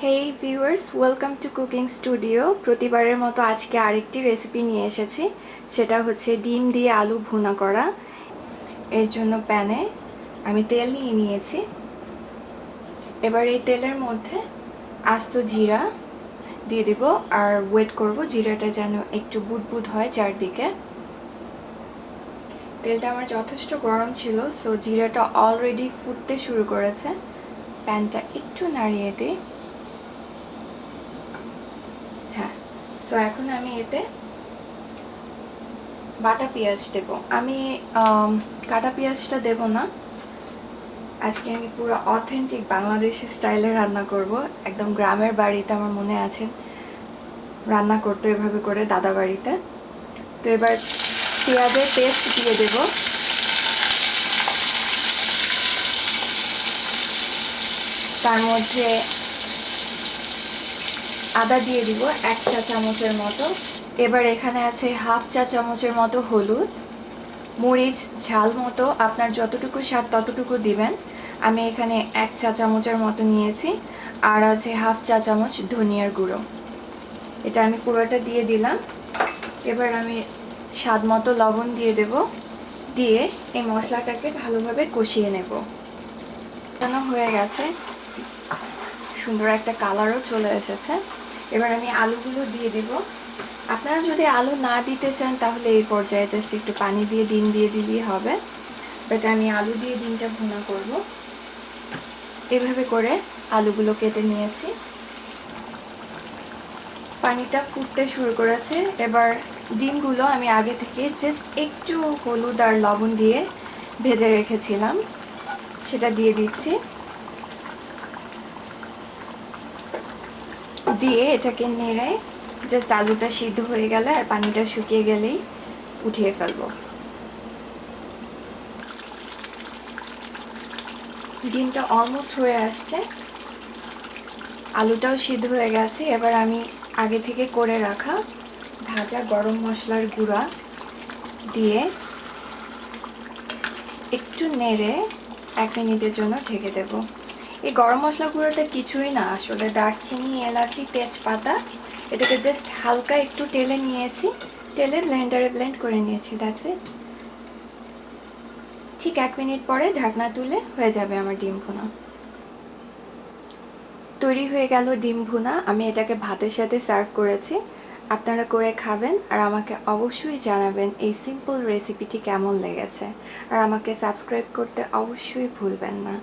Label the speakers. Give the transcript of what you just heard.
Speaker 1: Hey viewers, welcome to cooking studio. প্রতিবারের মতো আজকে আরেকটি রেসিপি নিয়ে এসেছি। সেটা হচ্ছে ডিম দিয়ে আলু ভুনা করা। এর জন্য প্যানে আমি তেল নিয়ে নিয়েছি। এবার এই তেলের মধ্যে আস্ত জিরা দিয়ে দিব আর ওয়েট করব জিরাটা যেন একটু বুদবুদ হয় চারদিকে। তেলটা আমার যথেষ্ট গরম ছিল, সো জিরাটা অলরেডি ফুটতে শুরু করেছে। প্যানটা একটু নাড়িয়ে দিই। হ্যাঁ, সো এখন আমি এতে বাটা পেঁয়াজ দেব। আমি কাটা পেঁয়াজটা দেব না। আজকে আমি পুরো অথেন্টিক বাংলাদেশি স্টাইলে রান্না করব। একদম গ্রামের বাড়িতে আমার মনে আছে রান্না করতে এভাবে করে দাদা বাড়িতে। তো এবার পেঁয়াজের পেস্ট দিয়ে দেব। তার মধ্যে আদা দিয়ে দিব 1 চা চামচের মতো। এবার এখানে আছে হাফ চা চামচের মতো হলুদ, মরিচ ঝাল মতো আপনার যতটুকু স্বাদ ততটুকু দিবেন। আমি এখানে 1 চা চামচের মতো নিয়েছি। আর আছে হাফ চা চামচ ধনিয়ার গুঁড়ো। এটা আমি পুরোটা দিয়ে দিলাম। এবার আমি স্বাদ মতো লবণ দিয়ে দেব। দিয়ে এই মশলাটাকে ভালোভাবে কষিয়ে নেব। কেন হয়ে গেছে, সুন্দর একটা কালারও চলে এসেছে। এবার আমি আলুগুলো দিয়ে দিব। আপনারা যদি আলু না দিতে চান তাহলে এই পর্যায়ে জাস্ট একটু পানি দিয়ে ডিম দিয়ে দিলেই হবে। বাট আমি আলু দিয়ে ডিমটা ভুনা করব। এভাবে করে আলুগুলো কেটে নিয়েছি। পানিটা ফুটতে শুরু করেছে। এবার ডিমগুলো আমি আগে থেকে জাস্ট একটু হলুদ আর লবণ দিয়ে ভেজে রেখেছিলাম, সেটা দিয়ে দিচ্ছি। দিয়ে এটাকে নেড়ে জাস্ট আলুটা সিদ্ধ হয়ে গেলে আর পানিটা শুকিয়ে গেলেই উঠিয়ে ফেলবো। ডিমটা অলমোস্ট হয়ে আসছে, আলুটাও সিদ্ধ হয়ে গেছে। এবার আমি আগে থেকে করে রাখা ভাজা গরম মশলার গুঁড়া দিয়ে একটু নেড়ে 1 মিনিটের জন্য ঢেকে দেব। এই গরম মশলা গুঁড়োটা কিছুই না, আসলে দারচিনি, এলাচি, তেজপাতা, এটাকে জাস্ট হালকা একটু টেলে নিয়েছি, টেলে ব্লেন্ডারে ব্লেন্ড করে নিয়েছি, দ্যাটস ইট। ঠিক 1 মিনিট পরে ঢাকনা তুলে হয়ে যাবে আমার ডিম ভুনা। তৈরি হয়ে গেল ডিম ভুনা। আমি এটাকে ভাতের সাথে সার্ভ করেছি। আপনারা করে খাবেন আর আমাকে অবশ্যই জানাবেন এই সিম্পল রেসিপিটি কেমন লেগেছে। আর আমাকে সাবস্ক্রাইব করতে অবশ্যই ভুলবেন না।